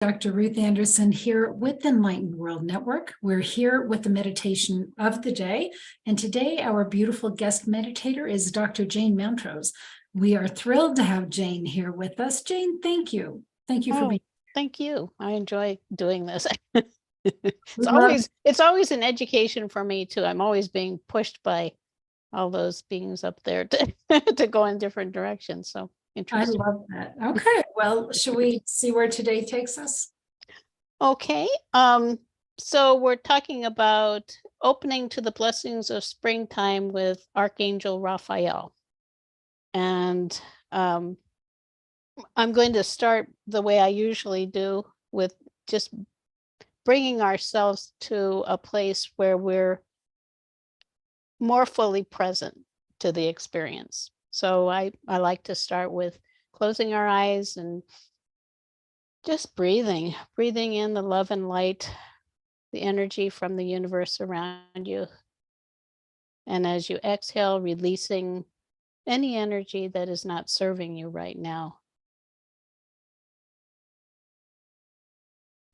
Dr. Ruth Anderson here with Enlightened World Network. We're here with the meditation of the day. And today our beautiful guest meditator is Dr. Jane Mountrose. We are thrilled to have Jane here with us. Jane, thank you. Thank you for being here. Thank you. I enjoy doing this. It's always an education for me too. I'm always being pushed by all those beings up there to go in different directions. So interesting. I love that. Okay, well, should we see where today takes us? Okay. So we're talking about opening to the blessings of springtime with Archangel Raphael. And I'm going to start the way I usually do, with just bringing ourselves to a place where we're more fully present to the experience. So I like to start with closing our eyes and just breathing in the love and light, the energy from the universe around you. And as you exhale, releasing any energy that is not serving you right now.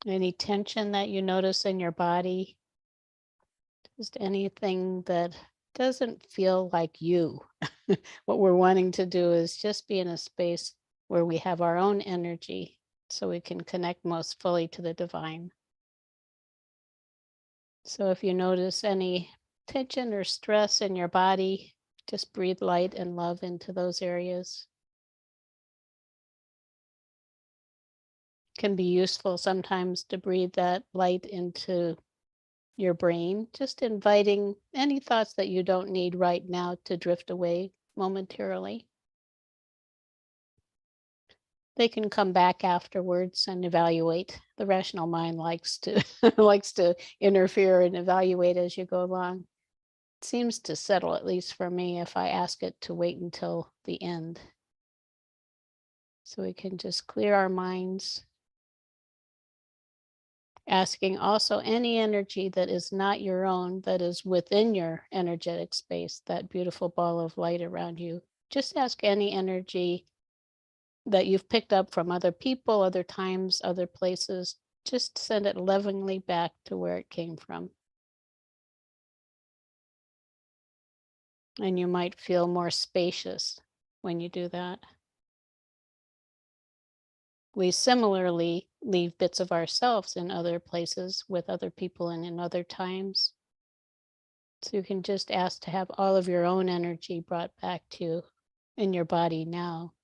Any tension that you notice in your body, just anything that doesn't feel like you. What we're wanting to do is just be in a space where we have our own energy so we can connect most fully to the divine. So if you notice any tension or stress in your body, just breathe light and love into those areas. It can be useful sometimes to breathe that light into your brain, just inviting any thoughts that you don't need right now to drift away momentarily. They can come back afterwards and evaluate. The rational mind likes to likes to interfere and evaluate as you go along. It seems to settle, at least for me, if I ask it to wait until the end. So we can just clear our minds. Asking also any energy that is not your own, that is within your energetic space, that beautiful ball of light around you. Just ask any energy that you've picked up from other people, other times, other places. Just send it lovingly back to where it came from. And you might feel more spacious when you do that. We similarly leave bits of ourselves in other places with other people and in other times. So you can just ask to have all of your own energy brought back to you in your body now.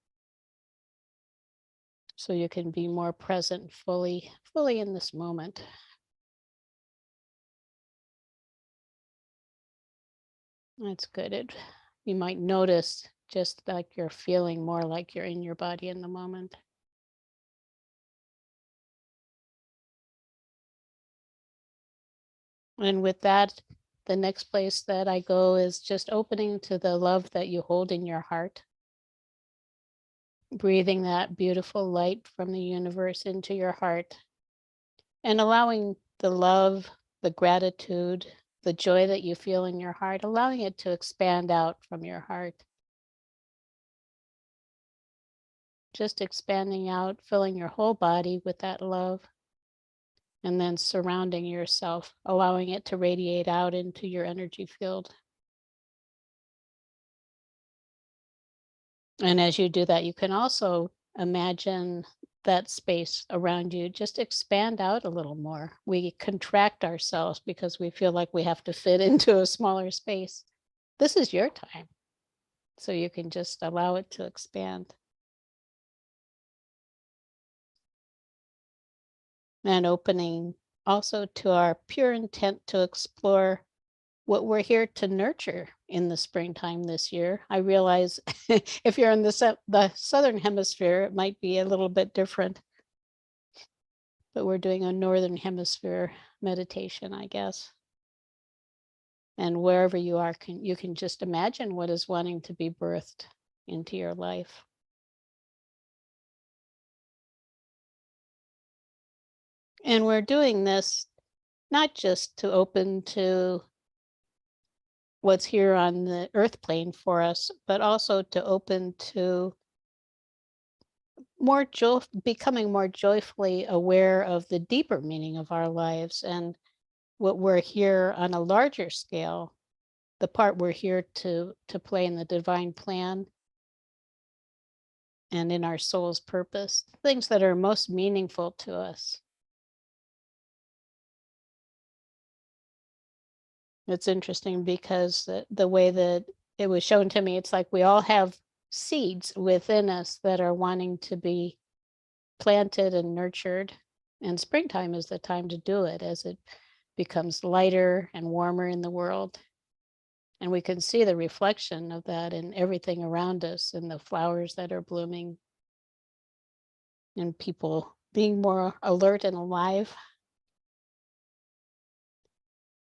So you can be more present fully in this moment. That's good. You might notice just like you're feeling more like you're in your body in the moment. And with that, the next place that I go is just opening to the love that you hold in your heart. Breathing that beautiful light from the universe into your heart and allowing the love, the gratitude, the joy that you feel in your heart, allowing it to expand out from your heart. Just expanding out, filling your whole body with that love. And then surrounding yourself, allowing it to radiate out into your energy field. And as you do that, you can also imagine that space around you just expand out a little more. We contract ourselves because we feel like we have to fit into a smaller space. This is your time. So you can just allow it to expand. And opening also to our pure intent to explore what we're here to nurture in the springtime this year. I realize if you're in the southern hemisphere, it might be a little bit different. But we're doing a northern hemisphere meditation, I guess. And wherever you are, you can just imagine what is wanting to be birthed into your life. And we're doing this not just to open to what's here on the earth plane for us, but also to open to becoming more joyfully aware of the deeper meaning of our lives and what we're here on a larger scale, the part we're here to play in the divine plan and in our soul's purpose, things that are most meaningful to us. It's interesting because the way that it was shown to me, it's like we all have seeds within us that are wanting to be planted and nurtured. And springtime is the time to do it as it becomes lighter and warmer in the world. And we can see the reflection of that in everything around us, in the flowers that are blooming, and people being more alert and alive.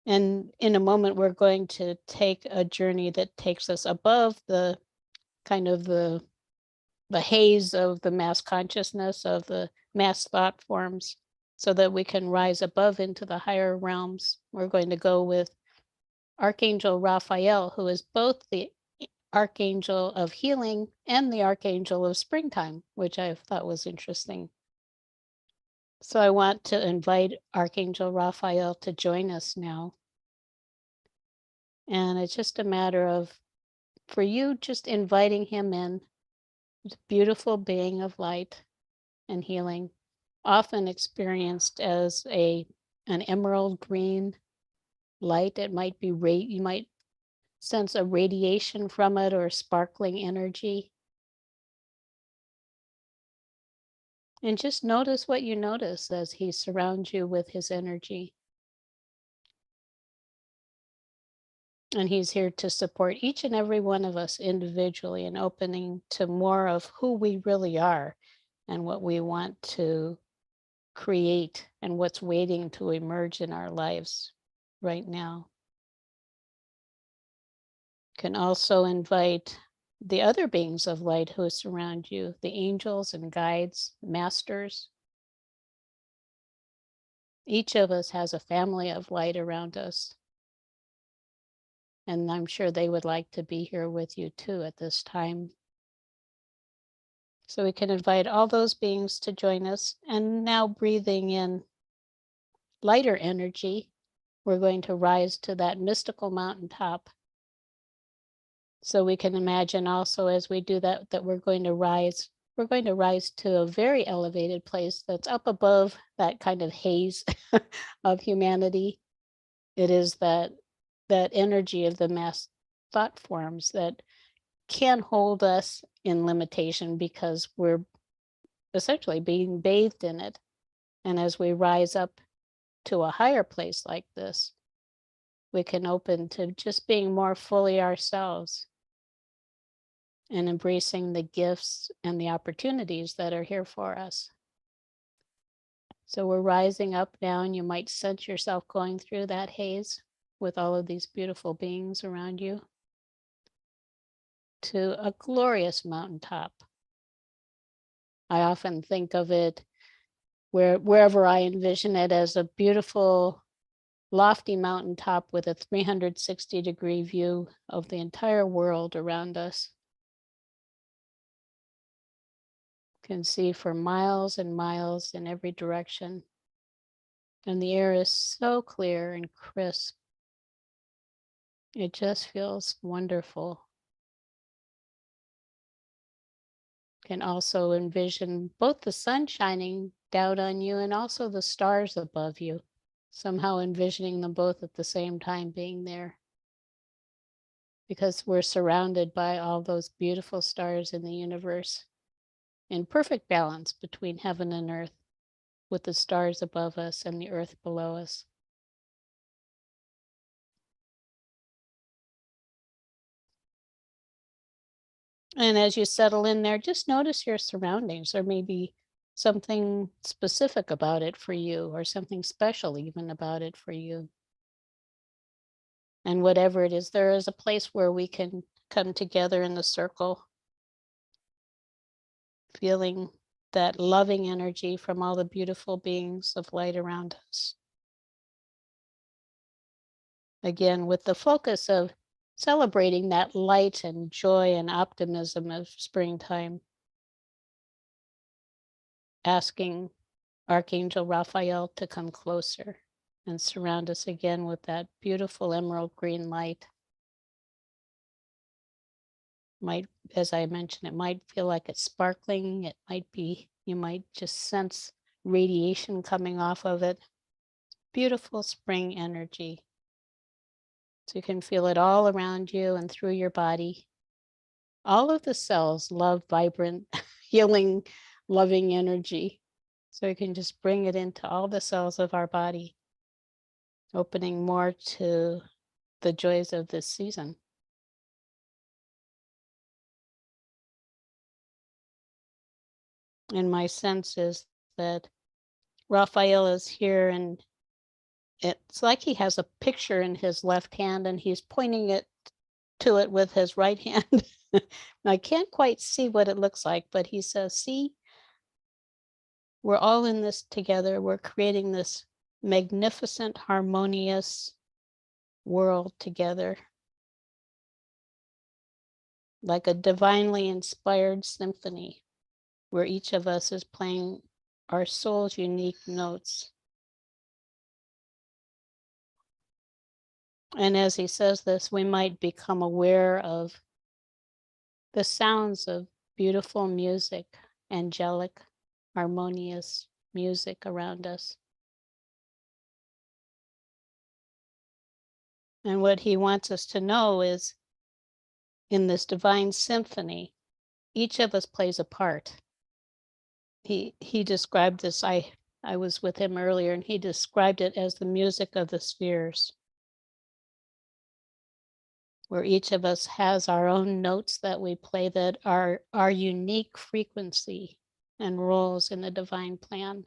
And in a moment, we're going to take a journey that takes us above the kind of the haze of the mass consciousness, of the mass thought forms, so that we can rise above into the higher realms. We're going to go with Archangel Raphael, who is both the Archangel of healing and the Archangel of springtime, which I thought was interesting. So I want to invite Archangel Raphael to join us now. And it's just a matter of, for you, just inviting him in, this beautiful being of light and healing, often experienced as an emerald green light. It might be you might sense a radiation from it or sparkling energy. And just notice what you notice as he surrounds you with his energy. And he's here to support each and every one of us individually in opening to more of who we really are and what we want to create and what's waiting to emerge in our lives right now. Can also invite the other beings of light who surround you, the angels and guides, masters. Each of us has a family of light around us. And I'm sure they would like to be here with you too at this time. So we can invite all those beings to join us. And now, breathing in lighter energy, we're going to rise to that mystical mountaintop. So we can imagine also as we do that, that we're going to rise to a very elevated place that's up above that kind of haze of humanity. It is that energy of the mass thought forms that can hold us in limitation because we're essentially being bathed in it. And as we rise up to a higher place like this, we can open to just being more fully ourselves and embracing the gifts and the opportunities that are here for us. So we're rising up now, and you might sense yourself going through that haze with all of these beautiful beings around you to a glorious mountaintop. I often think of it wherever I envision it as a beautiful, lofty mountaintop with a 360-degree view of the entire world around us. You can see for miles and miles in every direction. And the air is so clear and crisp. It just feels wonderful. Can also envision both the sun shining down on you and also the stars above you, somehow envisioning them both at the same time being there. Because we're surrounded by all those beautiful stars in the universe in perfect balance between heaven and earth, with the stars above us and the earth below us. And as you settle in there, just notice your surroundings. There may be something specific about it for you, or something special even about it for you. And whatever it is, there is a place where we can come together in the circle, feeling that loving energy from all the beautiful beings of light around us. Again, with the focus of celebrating that light and joy and optimism of springtime. asking Archangel Raphael to come closer and surround us again with that beautiful emerald green light. Might, as I mentioned, it might feel like it's sparkling. It might be, you might just sense radiation coming off of it. Beautiful spring energy. So you can feel it all around you and through your body. All of the cells love vibrant, healing, loving energy. So you can just bring it into all the cells of our body, opening more to the joys of this season. And my sense is that Raphael is here, and it's like he has a picture in his left hand and he's pointing it to it with his right hand. I can't quite see what it looks like, but he says, see, we're all in this together. We're creating this magnificent, harmonious world together, like a divinely inspired symphony where each of us is playing our soul's unique notes. And as he says this, we might become aware of the sounds of beautiful music, angelic, harmonious music around us. And what he wants us to know is, in this divine symphony, each of us plays a part. He described this, I was with him earlier, and he described it as the music of the spheres, where each of us has our own notes that we play that are our unique frequency and roles in the divine plan.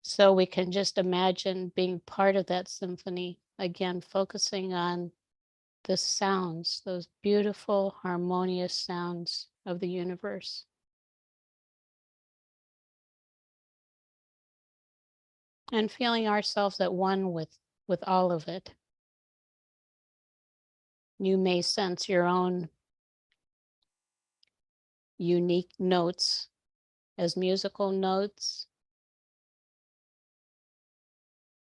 So we can just imagine being part of that symphony, again, focusing on the sounds, those beautiful, harmonious sounds of the universe. And feeling ourselves at one with all of it. You may sense your own unique notes as musical notes.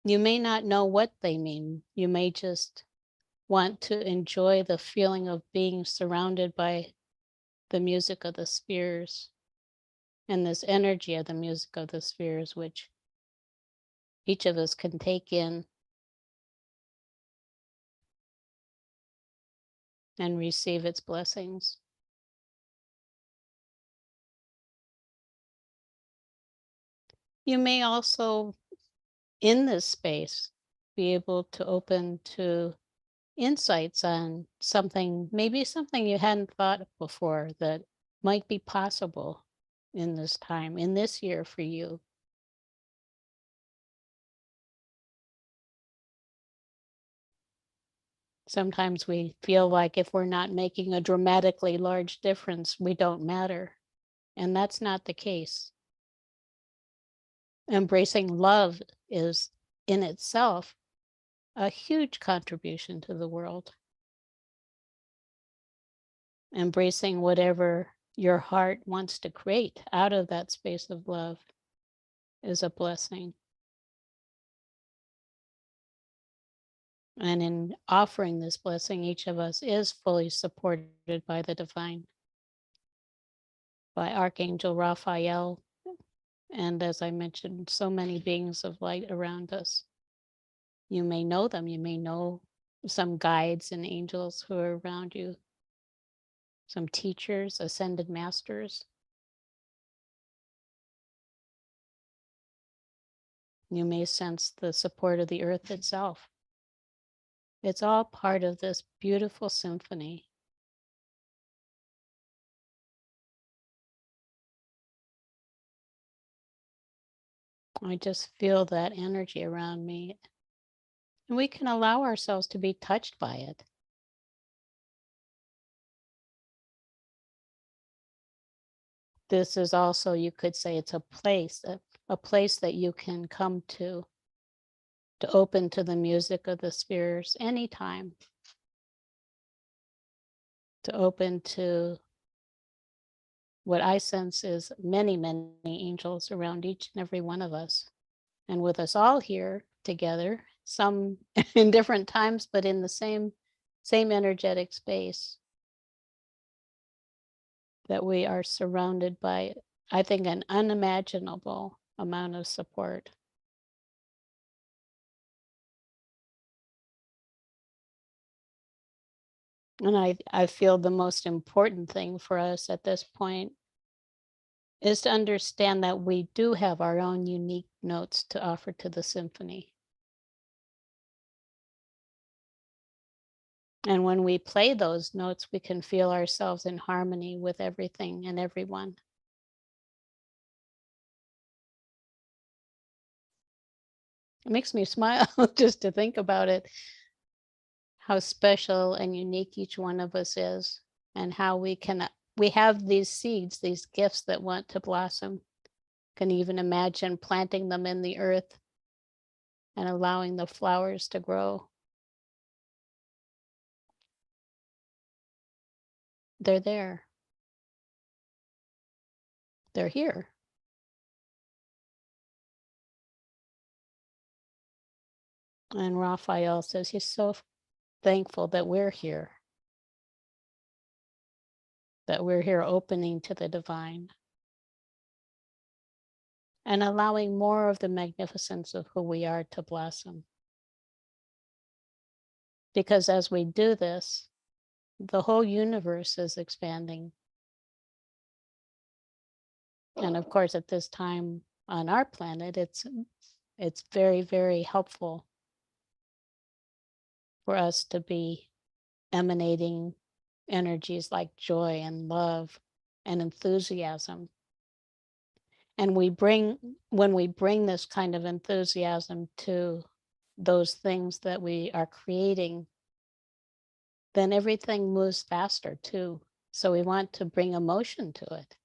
You may not know what they mean. You may just want to enjoy the feeling of being surrounded by the music of the spheres and this energy of the music of the spheres, which each of us can take in and receive its blessings. You may also, in this space, be able to open to insights on something, maybe something you hadn't thought of before that might be possible in this time, in this year for you. Sometimes we feel like if we're not making a dramatically large difference, we don't matter. And that's not the case. Embracing love is in itself a huge contribution to the world. Embracing whatever your heart wants to create out of that space of love is a blessing. And in offering this blessing, each of us is fully supported by the divine, by Archangel Raphael, and as I mentioned, so many beings of light around us. You may know them, you may know some guides and angels who are around you, some teachers, ascended masters. You may sense the support of the earth itself. It's all part of this beautiful symphony. I just feel that energy around me. And we can allow ourselves to be touched by it. This is also, you could say, it's a place that you can come to open to the music of the spheres anytime, to open to what I sense is many, many angels around each and every one of us. And with us all here together, some in different times, but in the same energetic space, that we are surrounded by, I think, an unimaginable amount of support. And I feel the most important thing for us at this point is to understand that we do have our own unique notes to offer to the symphony. And when we play those notes, we can feel ourselves in harmony with everything and everyone. It makes me smile just to think about it, how special and unique each one of us is, and how we have these seeds, these gifts that want to blossom. Can even imagine planting them in the earth and allowing the flowers to grow. They're there. They're here. And Raphael says he's so thankful that we're here opening to the divine and allowing more of the magnificence of who we are to blossom. Because as we do this, the whole universe is expanding. And of course, at this time on our planet, it's very, very helpful for us to be emanating energies like joy and love and enthusiasm. And when we bring this kind of enthusiasm to those things that we are creating, then everything moves faster too. So we want to bring emotion to it.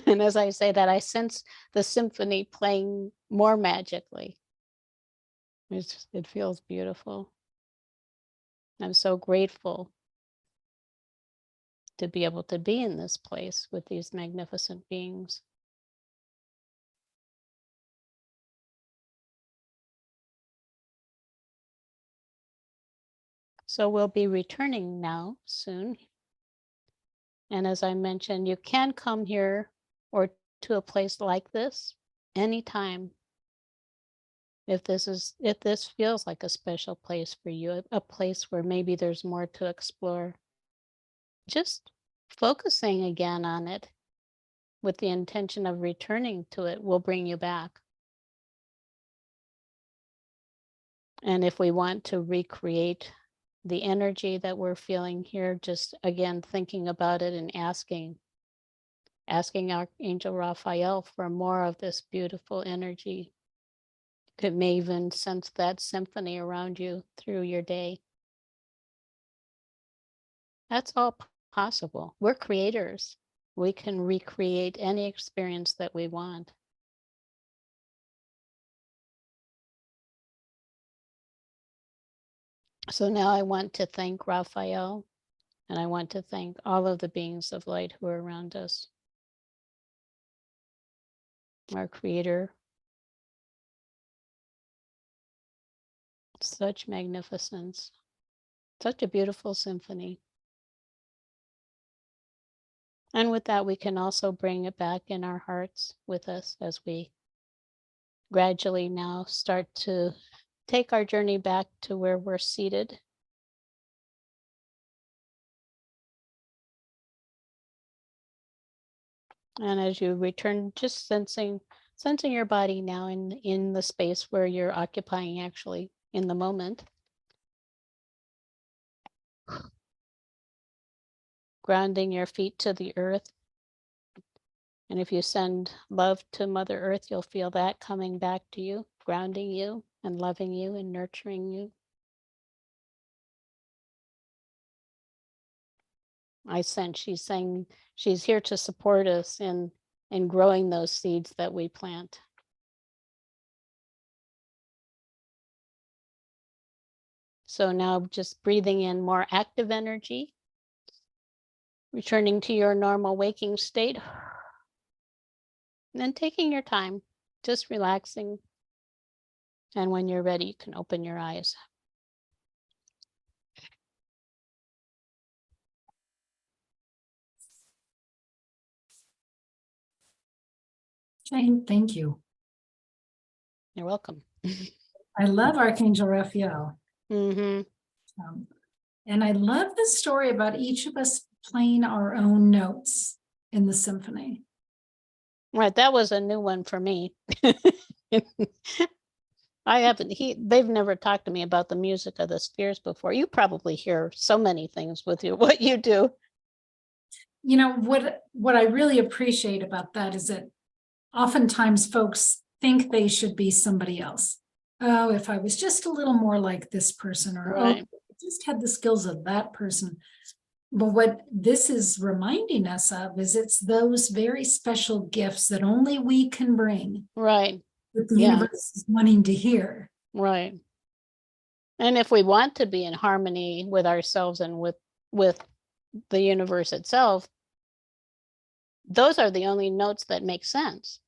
And as I say that, I sense the symphony playing more magically. It feels beautiful. I'm so grateful to be able to be in this place with these magnificent beings. So we'll be returning now soon. And as I mentioned, you can come here or to a place like this anytime. If this feels like a special place for you, a place where maybe there's more to explore, just focusing again on it with the intention of returning to it will bring you back. And if we want to recreate the energy that we're feeling here, just again thinking about it and asking Archangel Raphael for more of this beautiful energy. It may even sense that symphony around you through your day. That's all possible. We're creators. We can recreate any experience that we want. So now I want to thank Raphael, and I want to thank all of the beings of light who are around us. Our Creator. Such magnificence. Such a beautiful symphony. And with that, we can also bring it back in our hearts with us as we gradually now start to take our journey back to where we're seated. And as you return, just sensing your body now in the space where you're occupying actually in the moment. Grounding your feet to the earth. And if you send love to Mother Earth, you'll feel that coming back to you, grounding you and loving you and nurturing you. I sense she's saying she's here to support us in growing those seeds that we plant. So now just breathing in more active energy, returning to your normal waking state. And then taking your time, just relaxing. And when you're ready, you can open your eyes. Jane, thank you. You're welcome. I love Archangel Raphael. Mm-hmm. And I love the story about each of us playing our own notes in the symphony. Right, that was a new one for me. They've never talked to me about the music of the spheres before. You probably hear so many things with what you do. You know, what I really appreciate about that is that oftentimes folks think they should be somebody else. Oh, if I was just a little more like this person, or Right. oh, I just had the skills of that person. But what this is reminding us of is it's those very special gifts that only we can bring. Right. That the universe is wanting to hear. Right. And if we want to be in harmony with ourselves and with the universe itself, those are the only notes that make sense.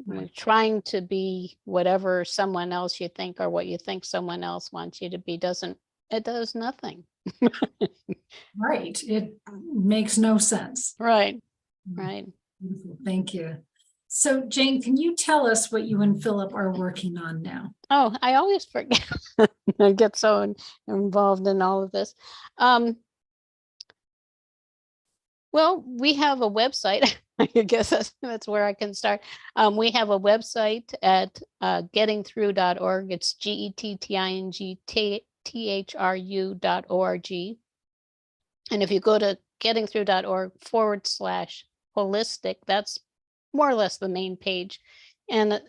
Right. Trying to be whatever someone else you think, or what you think someone else wants you to be, it does nothing. Right. It makes no sense. Right. Right. Beautiful. Thank you. So Jane, can you tell us what you and Philip are working on now? Oh, I always forget. I get so involved in all of this. Well, we have a website. I guess that's where I can start. We have a website at gettingthrough.org. It's gettingthrough.org. And if you go to gettingthrough.org/holistic, that's more or less the main page. And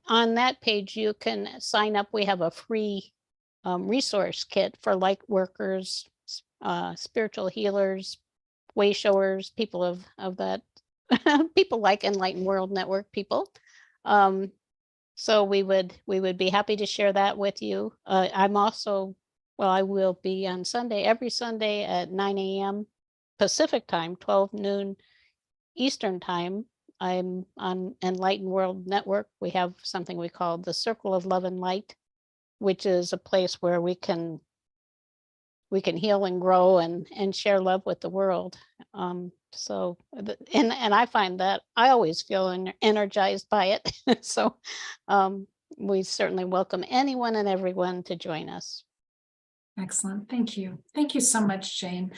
on that page, you can sign up. We have a free resource kit for light workers, spiritual healers, way showers, people of that, people like Enlightened World Network people. So we would be happy to share that with you. I'm also, I will be on Sunday, every Sunday at 9 a.m. Pacific time, 12 noon Eastern time. I'm on Enlightened World Network. We have something we call the Circle of Love and Light, which is a place where we can heal and grow and share love with the world. And I find that I always feel energized by it. So we certainly welcome anyone and everyone to join us. Excellent. Thank you. Thank you so much, Jane.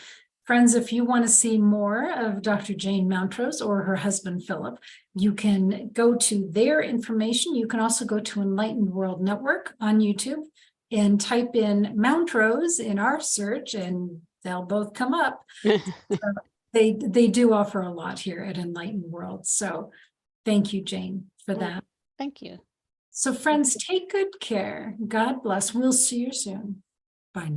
Friends, if you want to see more of Dr. Jane Mountrose or her husband, Philip, you can go to their information. You can also go to Enlightened World Network on YouTube and type in Mountrose in our search, and they'll both come up. They do offer a lot here at Enlightened World. So thank you, Jane, for that. Thank you. So friends, take good care. God bless. We'll see you soon. Bye now.